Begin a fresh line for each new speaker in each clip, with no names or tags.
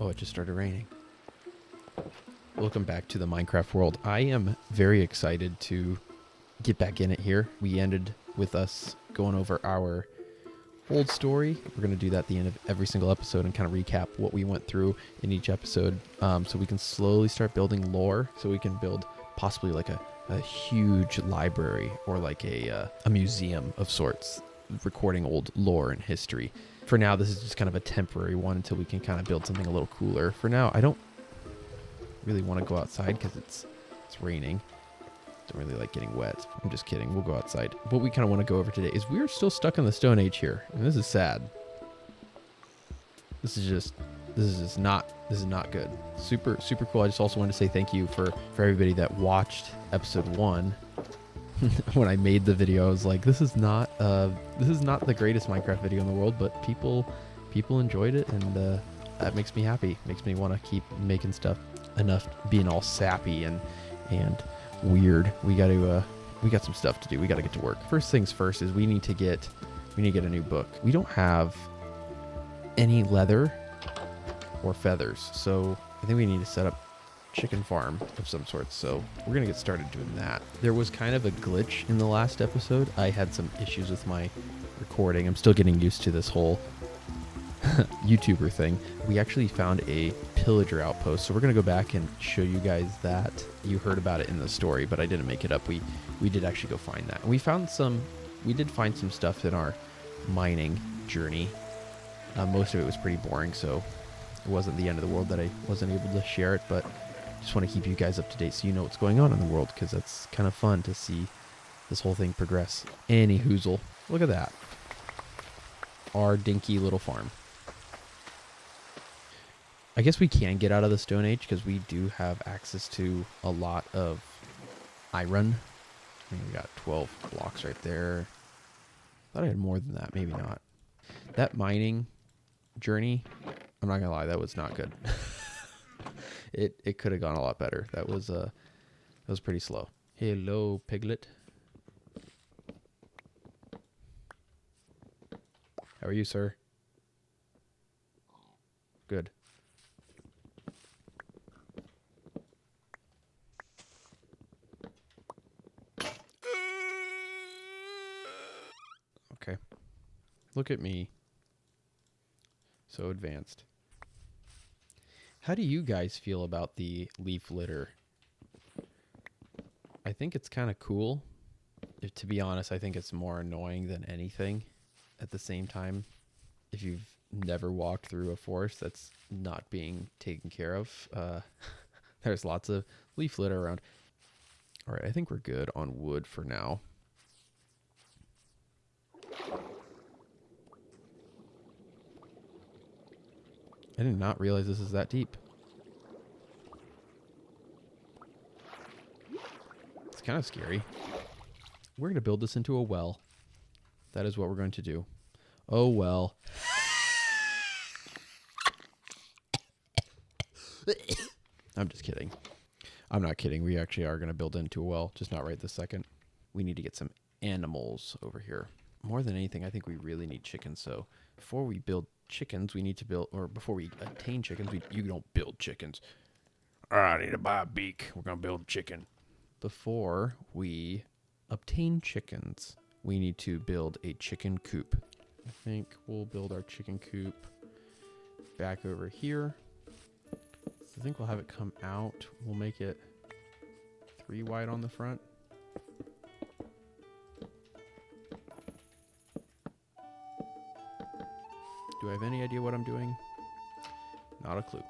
Oh, it just started raining. Welcome back to the Minecraft world. I am very excited to get back in it here. We ended with us going over our old story. We're going to do that at the end of every single episode and kind of recap what we went through in each episode, so we can slowly start building lore, so we can build possibly like a huge library or like a museum of sorts, recording old lore and history. For now, this is just kind of a temporary one until we can kind of build something a little cooler. For now, I don't really want to go outside because it's raining. Don't really like getting wet. I'm just kidding. We'll go outside. What we kind of want to go over today is we're still stuck in the Stone Age here, and this is sad. This is not good. Super cool. I just also wanted to say thank you for everybody that watched episode 1. When I made the video, I was like, this is not the greatest Minecraft video in the world, but people enjoyed it, and that makes me happy. Makes me want to keep making stuff. Enough being all sappy and weird. We got some stuff to do. We got to get to work. First things first is we need to get a new book. We don't have any leather or feathers, so I think we need to set up chicken farm of some sort. So we're gonna get started doing that. There was kind of a glitch in the last episode. I had some issues with my recording. I'm still getting used to this whole YouTuber thing. We actually found a pillager outpost, so we're gonna go back and show you guys that. You heard about it in the story, but I didn't make it up. We did actually go find that, and we did find some stuff in our mining journey. Most of it was pretty boring, so it wasn't the end of the world that I wasn't able to share it, but just want to keep you guys up to date so you know what's going on in the world, because that's kind of fun to see this whole thing progress. Any hoozle, look at that, our dinky little farm. I guess we can get out of the Stone Age because we do have access to a lot of iron. I think we got 12 blocks right there. Thought I had more than that, maybe not. That mining journey, I'm not gonna lie, that was not good. It could have gone a lot better. That was pretty slow. Hello, piglet. How are you, sir? Good. Okay. Look at me. So advanced. How do you guys feel about the leaf litter? I think it's kind of cool. To be honest, I think it's more annoying than anything at the same time. If you've never walked through a forest that's not being taken care of, there's lots of leaf litter around. All right, I think we're good on wood for now. I did not realize this is that deep. It's kind of scary. We're going to build this into a well. That is what we're going to do. Oh, well. I'm just kidding. I'm not kidding. We actually are going to build into a well, just not right this second. We need to get some animals over here. More than anything, I think we really need chickens. So before we build chickens, we need to build, or before we attain chickens, you don't build chickens. I need to buy a beak. We're going to build a chicken. Before we obtain chickens, we need to build a chicken coop. I think we'll build our chicken coop back over here. I think we'll have it come out. We'll make it 3 wide on the front. Do I have any idea what I'm doing? Not a clue.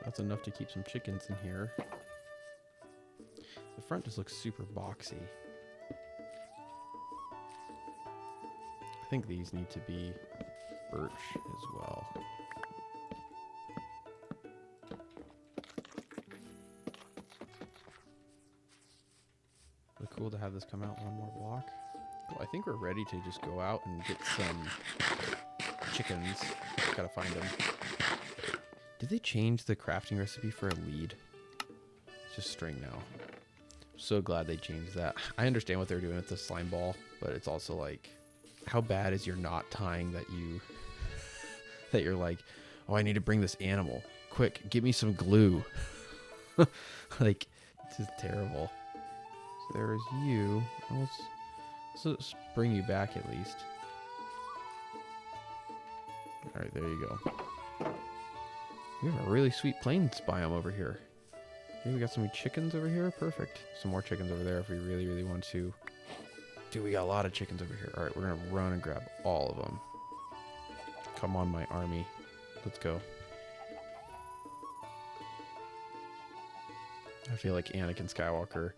That's enough to keep some chickens in here. The front just looks super boxy. I think these need to be birch as well. Would it cool to have this come out 1 more block? Well, I think we're ready to just go out and get some chickens. Just gotta find them. Did they change the crafting recipe for a lead? It's just string now. So glad they changed that. I understand what they're doing with the slime ball, but it's also like, how bad is your knot tying that you're like, oh, I need to bring this animal. Quick, give me some glue. Like, this is terrible. So there's you. Let's bring you back at least. All right, there you go. We have a really sweet plains biome over here. Okay, we got some chickens over here. Perfect. Some more chickens over there if we really, really want to. Dude, we got a lot of chickens over here. All right, we're going to run and grab all of them. Come on, my army. Let's go. I feel like Anakin Skywalker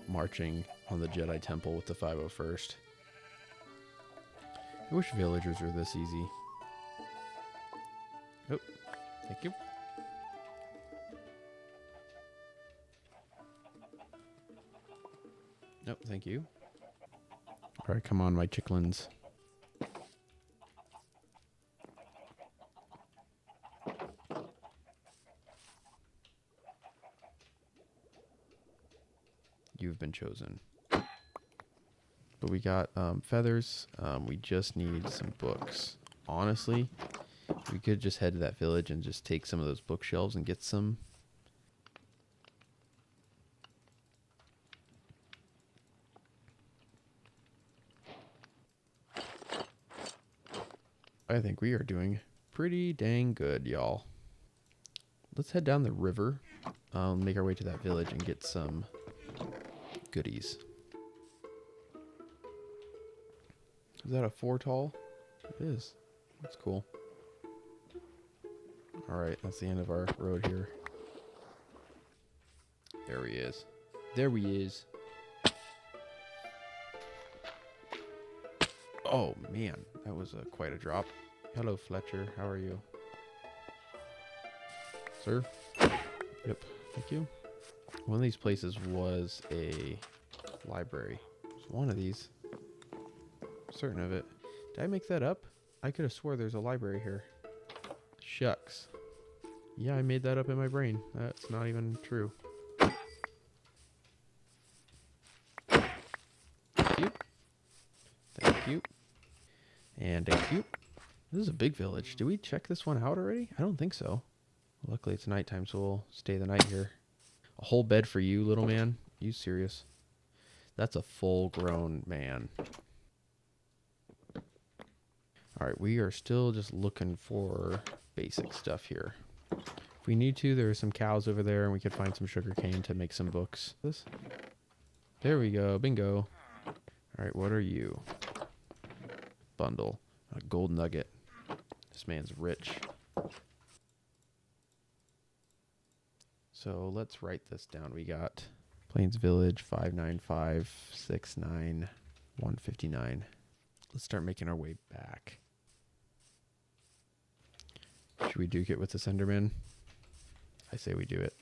marching on the Jedi Temple with the 501st. I wish villagers were this easy. Oh, thank you. Nope, thank you. All right, come on, my chicklins. You've been chosen. But we got feathers. We just need some books. Honestly, we could just head to that village and just take some of those bookshelves and get some. I think we are doing pretty dang good, y'all. Let's head down the river, make our way to that village and get some goodies. Is that a 4 tall? It is. That's cool. All right, that's the end of our road here. There he is. There he is. Oh, man. That was quite a drop. Hello, Fletcher. How are you? Sir? Yep. Thank you. One of these places was a library. It's one of these. I'm certain of it. Did I make that up? I could have swore there's a library here. Shucks. Yeah, I made that up in my brain. That's not even true. Thank you. Thank you. And thank you. This is a big village. Did we check this one out already? I don't think so. Luckily, it's nighttime, so we'll stay the night here. A whole bed for you, little man? Are you serious? That's a full-grown man. All right, we are still just looking for basic stuff here. If we need to, there are some cows over there, and we could find some sugar cane to make some books. There we go. Bingo. All right, what are you? Bundle. A gold nugget. This man's rich. So let's write this down. We got Plains Village 59569 Let's start making our way back. Should we duke it with the Enderman? I say we do it.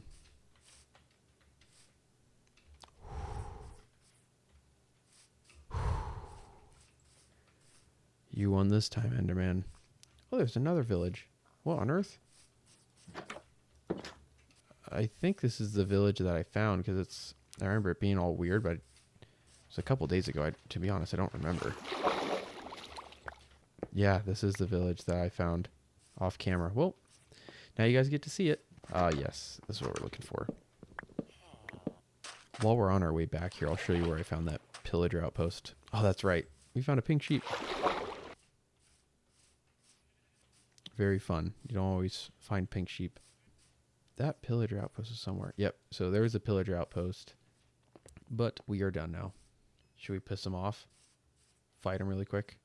You won this time, Enderman. Oh, there's another village. What on earth? I think this is the village that I found because I remember it being all weird, but it was a couple days ago. To be honest, I don't remember. Yeah, this is the village that I found off camera. Well, now you guys get to see it. Yes, this is what we're looking for. While we're on our way back here, I'll show you where I found that pillager outpost. Oh, that's right. We found a pink sheep. Very fun. You don't always find pink sheep. That pillager outpost is somewhere. Yep, so there is a pillager outpost. But we are done now. Should we piss them off? Fight them really quick?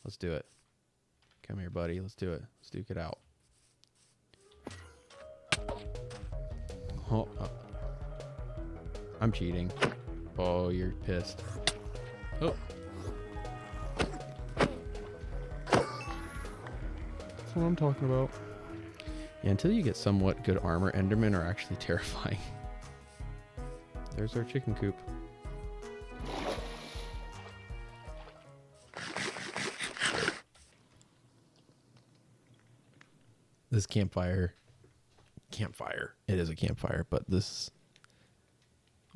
Let's do it. Come here, buddy. Let's do it. Let's duke it out. Oh. I'm cheating. Oh, you're pissed. Oh. That's what I'm talking about. Yeah, until you get somewhat good armor, Endermen are actually terrifying. There's our chicken coop. This campfire. It is a campfire, but this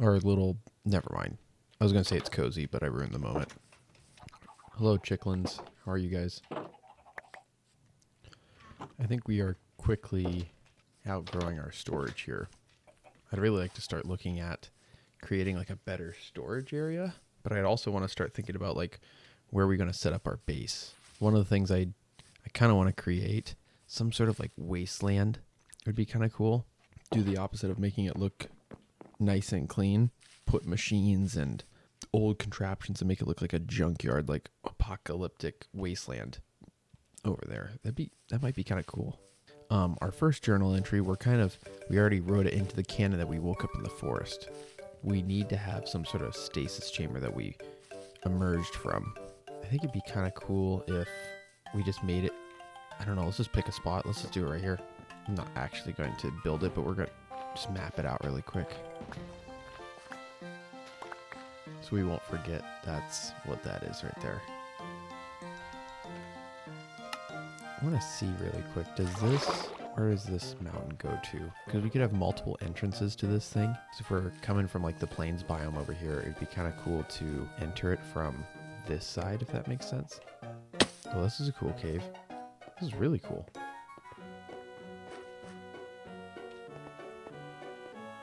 Or a little, never mind. I was going to say it's cozy, but I ruined the moment. Hello, chicklins. How are you guys? I think we are quickly outgrowing our storage here. I'd really like to start looking at creating like a better storage area, but I'd also want to start thinking about like where are we going to set up our base. One of the things I kind of want to create some sort of like wasteland. It would be kind of cool. Do the opposite of making it look nice and clean. Put machines and old contraptions and make it look like a junkyard, like apocalyptic wasteland over there. That might be kind of cool. Our first journal entry, we already wrote it into the canon that we woke up in the forest. We need to have some sort of stasis chamber that we emerged from. I think it'd be kind of cool if we just made it, I don't know, let's just pick a spot. Let's just do it right here. I'm not actually going to build it, but we're going to just map it out really quick. So we won't forget that's what that is right there. I want to see really quick, where does this mountain go to? Because we could have multiple entrances to this thing. So if we're coming from like the plains biome over here, it'd be kind of cool to enter it from this side, if that makes sense. Oh, this is a cool cave. This is really cool.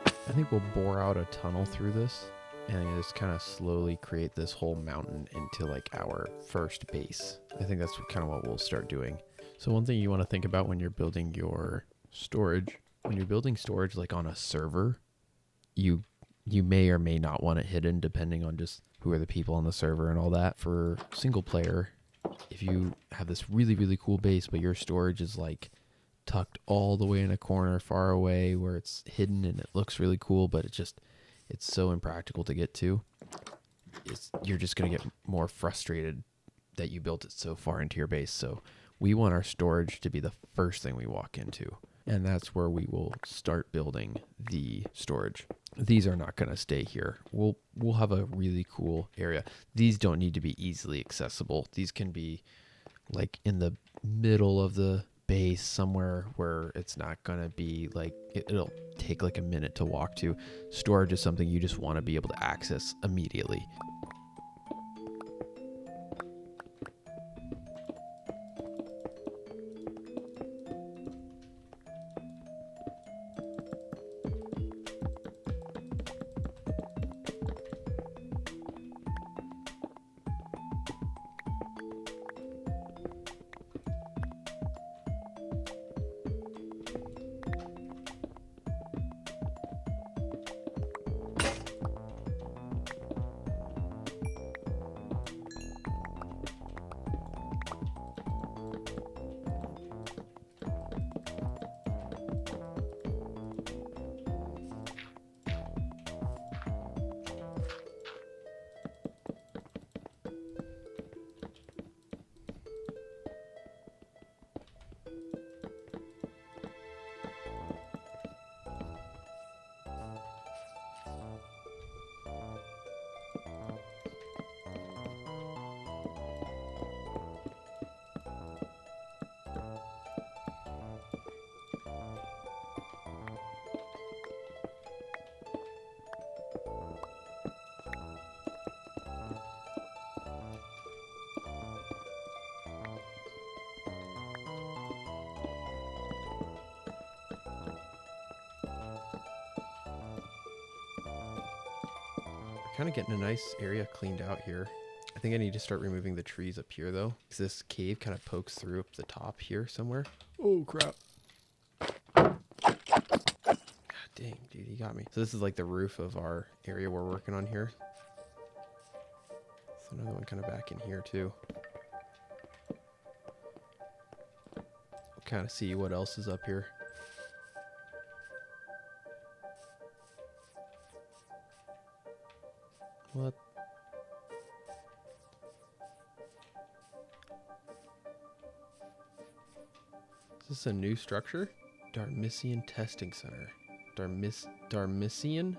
I think we'll bore out a tunnel through this and just kind of slowly create this whole mountain into like our first base. I think that's kind of what we'll start doing. So one thing you want to think about when you're building your storage, when you're building storage like on a server, you may or may not want it hidden depending on just who are the people on the server and all that. For single player, if you have this really, really cool base, but your storage is like tucked all the way in a corner far away where it's hidden and it looks really cool, but it's so impractical to get to, you're just going to get more frustrated that you built it so far into your base. So we want our storage to be the first thing we walk into, and that's where we will start building the storage. These are not going to stay here. We'll have a really cool area. These don't need to be easily accessible. These can be like in the middle of the base somewhere where it's not going to be like, it'll take like a minute to walk to. Storage is something you just want to be able to access immediately. Kind of getting a nice area cleaned out here. I think I need to start removing the trees up here though, because this cave kind of pokes through up the top here somewhere. Oh crap. God dang, dude, he got me. So this is like the roof of our area we're working on here. There's another one kind of back in here too. We'll kind of see what else is up here. What? Is this a new structure? Darmisian Testing Center. Darmisian?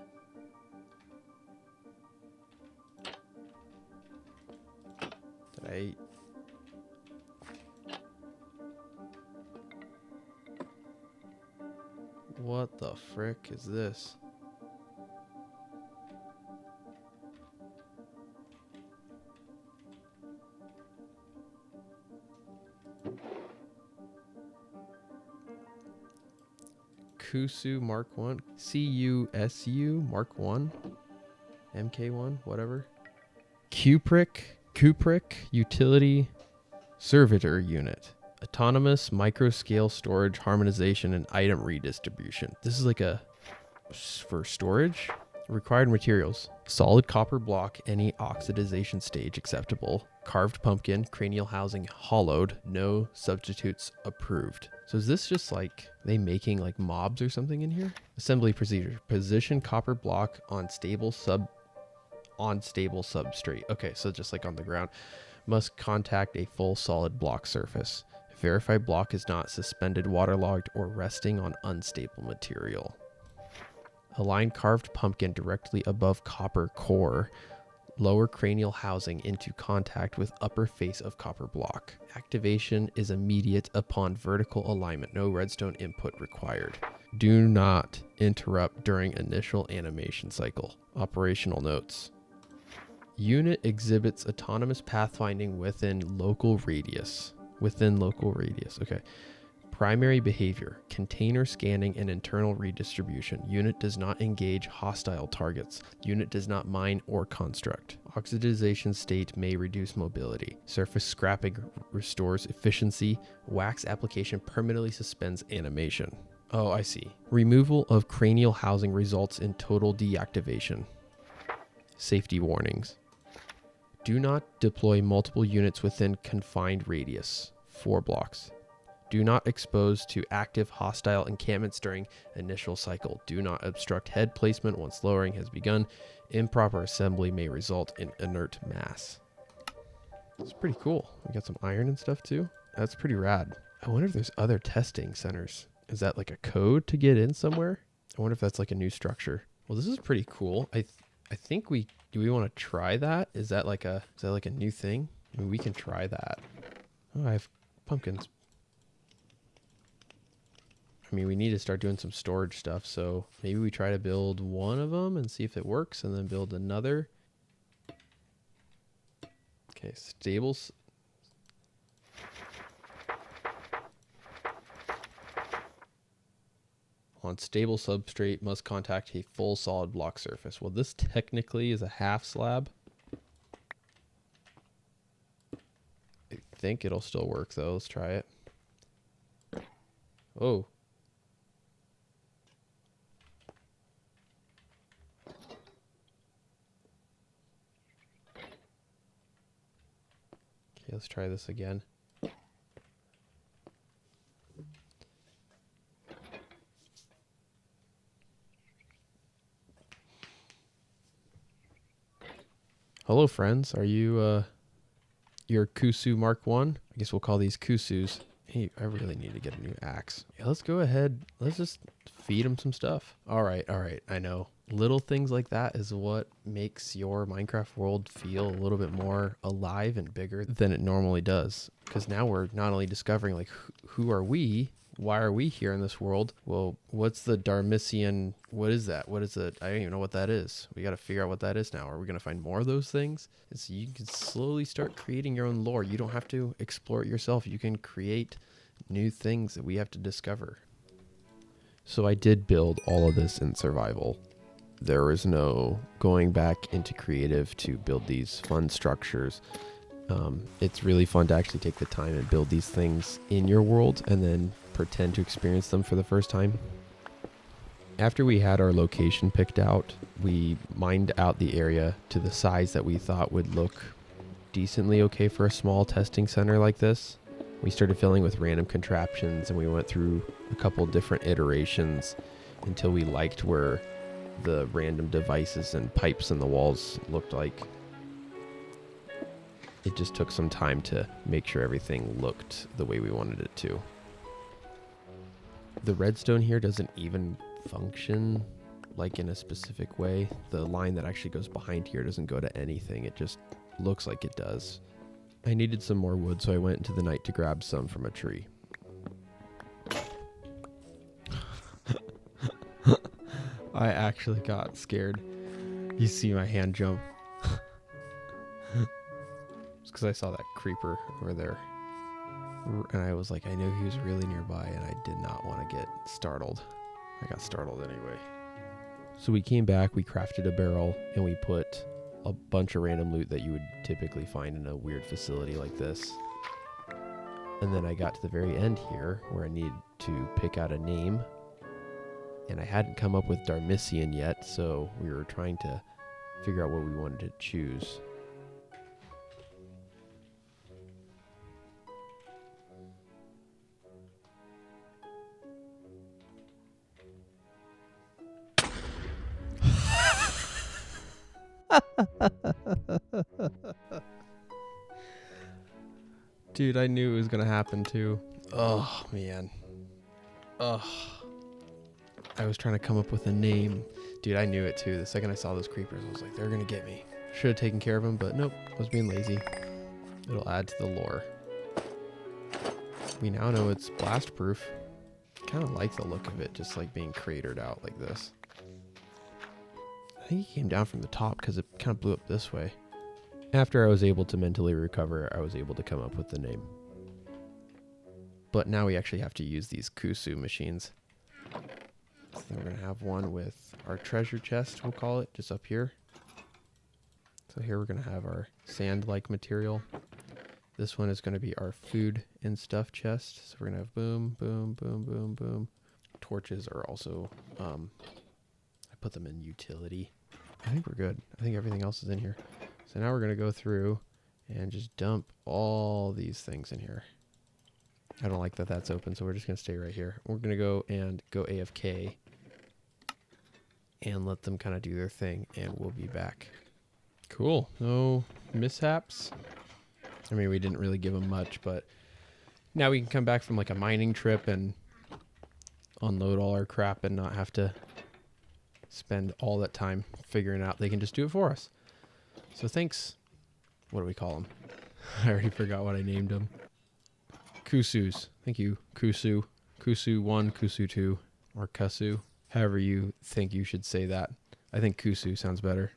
Did I... What the frick is this? Kusu Mark 1. CUSU Mark 1. MK1, whatever. Kuprick Utility Servitor Unit. Autonomous micro-scale storage, harmonization, and item redistribution. This is like for storage. Required materials: solid copper block, any oxidization stage acceptable. Carved pumpkin, cranial housing hollowed, no substitutes approved. So is this just like they making like mobs or something in here? Assembly procedure: position copper block on stable substrate. Okay, so just like on the ground. Must contact a full solid block surface. Verify block is not suspended, waterlogged, or resting on unstable material. Align carved pumpkin directly above copper core. Lower cranial housing into contact with upper face of copper block. Activation is immediate upon vertical alignment. No redstone input required. Do not interrupt during initial animation cycle. Operational notes. Unit exhibits autonomous pathfinding within local radius. Okay. Primary behavior: container scanning and internal redistribution. Unit does not engage hostile targets. Unit does not mine or construct. Oxidization state may reduce mobility. Surface scrapping restores efficiency. Wax application permanently suspends animation. Oh, I see. Removal of cranial housing results in total deactivation. Safety warnings. Do not deploy multiple units within confined radius. 4 blocks. Do not expose to active hostile encampments during initial cycle. Do not obstruct head placement once lowering has begun. Improper assembly may result in inert mass. It's pretty cool. We got some iron and stuff too. That's pretty rad. I wonder if there's other testing centers. Is that like a code to get in somewhere? I wonder if that's like a new structure. Well, this is pretty cool. I think do we want to try that? Is that like a new thing? I mean, we can try that. Oh, I have pumpkins. I mean, we need to start doing some storage stuff, so maybe we try to build one of them and see if it works, and then build another. Okay, stables. On stable substrate, must contact a full solid block surface. Well, this technically is a half slab. I think it'll still work, though. Let's try it. Oh. Okay, let's try this again. Hello, friends. Are you your Kusu Mark 1? I guess we'll call these Kusus. Hey, I really need to get a new axe. Yeah, let's go ahead. Let's just feed them some stuff. All right. I know. Little things like that is what makes your Minecraft world feel a little bit more alive and bigger than it normally does. Because now we're not only discovering like who are we, why are we here in this world? Well, what's the Darmisian? What is that? What is it? I don't even know what that is. We got to figure out what that is now. Are we going to find more of those things? So you can slowly start creating your own lore. You don't have to explore it yourself. You can create new things that we have to discover. So I did build all of this in survival. There was no going back into creative to build these fun structures. It's really fun to actually take the time and build these things in your world and then pretend to experience them for the first time. After we had our location picked out, we mined out the area to the size that we thought would look decently okay for a small testing center like this. We started filling with random contraptions and we went through a couple different iterations until we liked where the random devices and pipes in the walls looked like. It just took some time to make sure everything looked the way we wanted it to. The redstone here doesn't even function like in a specific way. The line that actually goes behind here doesn't go to anything. It just looks like it does. I needed some more wood, so I went into the night to grab some from a tree. I actually got scared. You see my hand jump. It's because I saw that creeper over there. And I was like, I knew he was really nearby and I did not want to get startled. I got startled anyway. So we came back, we crafted a barrel, and we put a bunch of random loot that you would typically find in a weird facility like this. And then I got to the very end here where I needed to pick out a name. And I hadn't come up with Darmissian yet, so we were trying to figure out what we wanted to choose. Dude, I knew it was gonna happen too. Oh, man. Ugh. I was trying to come up with a name. Dude, I knew it too. The second I saw those creepers, I was like, they're gonna get me. Should have taken care of them, but nope. I was being lazy. It'll add to the lore. We now know it's blast proof. Kind of like the look of it, just like being cratered out like this. I think he came down from the top because it kind of blew up this way. After I was able to mentally recover, I was able to come up with the name. But now we actually have to use these Kusu machines. So we're going to have one with our treasure chest, we'll call it, just up here. So here we're going to have our sand-like material. This one is going to be our food and stuff chest. So we're going to have boom, boom, boom, boom, boom. Torches are also, I put them in utility. I think we're good. I think everything else is in here. So now we're going to go through and just dump all these things in here. I don't like that that's open, so we're just going to stay right here. We're going to go AFK and let them kind of do their thing, and we'll be back. Cool. No mishaps. I mean, we didn't really give them much, but now we can come back from like a mining trip and unload all our crap and not have to spend all that time figuring out. They can just do it for us. So thanks. What do we call them? I already forgot what I named them. Kusus. Thank you. Kusu. Kusu 1, Kusu 2, or Kusu. However you think you should say that. I think Kusu sounds better.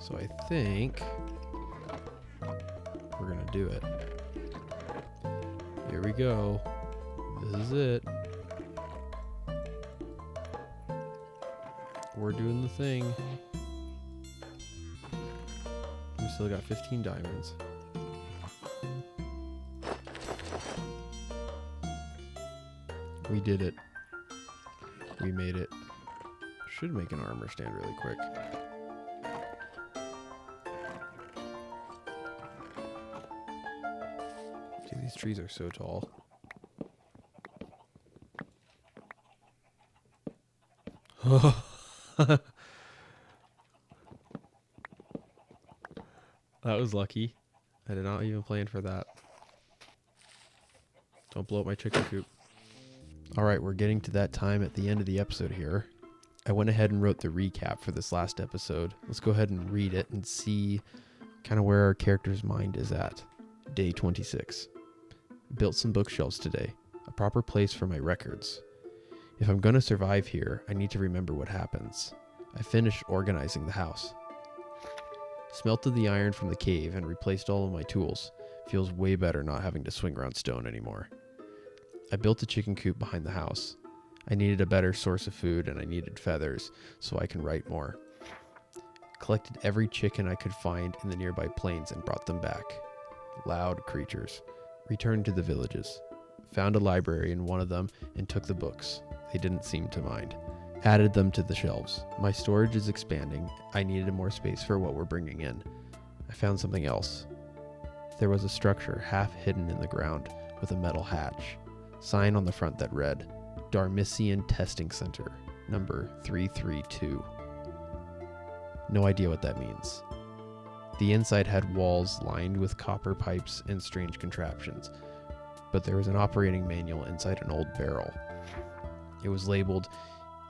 So I think we're going to do it. Here we go. This is it. We're doing the thing. We still got 15 diamonds. We did it. We made it. Should make an armor stand really quick. Dude, these trees are so tall. That was lucky. I did not even plan for that. Don't blow up my chicken coop. All right, we're getting to that time at the end of the episode here. I went ahead and wrote the recap for this last episode. Let's go ahead and read it and see kind of where our character's mind is at. Day 26. Built some bookshelves today. A proper place for my records. If I'm going to survive here, I need to remember what happens. I finished organizing the house. Smelted the iron from the cave and replaced all of my tools. Feels way better not having to swing around stone anymore. I built a chicken coop behind the house. I needed a better source of food and I needed feathers so I can write more. Collected every chicken I could find in the nearby plains and brought them back. Loud creatures. Returned to the villages. Found a library in one of them and took the books. They didn't seem to mind. Added them to the shelves. My storage is expanding. I needed more space for what we're bringing in. I found something else. There was a structure half hidden in the ground with a metal hatch. Sign on the front that read, Darmician Testing Center, number 332. No idea what that means. The inside had walls lined with copper pipes and strange contraptions, but there was an operating manual inside an old barrel. It was labeled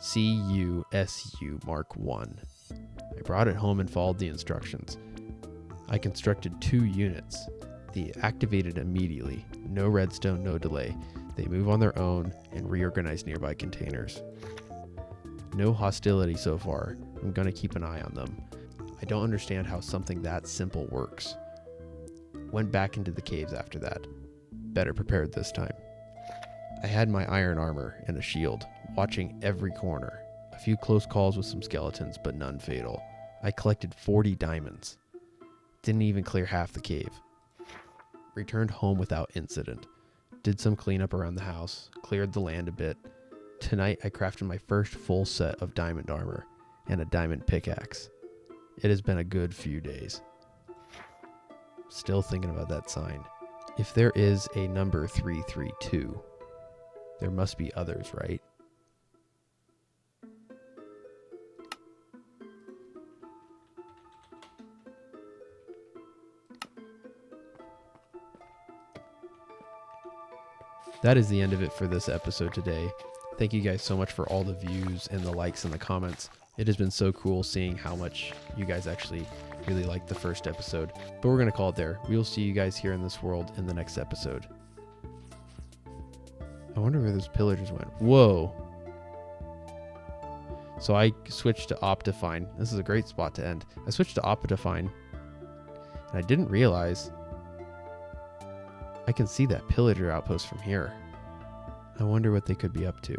CUSU Mark 1. I brought it home and followed the instructions. I constructed 2 units. They activated immediately. No redstone, no delay. They move on their own and reorganize nearby containers. No hostility so far. I'm going to keep an eye on them. I don't understand how something that simple works. Went back into the caves after that. Better prepared this time. I had my iron armor and a shield, watching every corner. A few close calls with some skeletons, but none fatal. I collected 40 diamonds. Didn't even clear half the cave. Returned home without incident. Did some cleanup around the house, cleared the land a bit. Tonight I crafted my first full set of diamond armor and a diamond pickaxe. It has been a good few days. Still thinking about that sign. If there is a number 332, there must be others, right? That is the end of it for this episode today. Thank you guys so much for all the views and the likes and the comments. It has been so cool seeing how much you guys actually really liked the first episode. But we're going to call it there. We will see you guys here in this world in the next episode. I wonder where those pillagers went. Whoa. So I switched to Optifine. This is a great spot to end. I switched to Optifine. And I didn't realize I can see that pillager outpost from here. I wonder what they could be up to.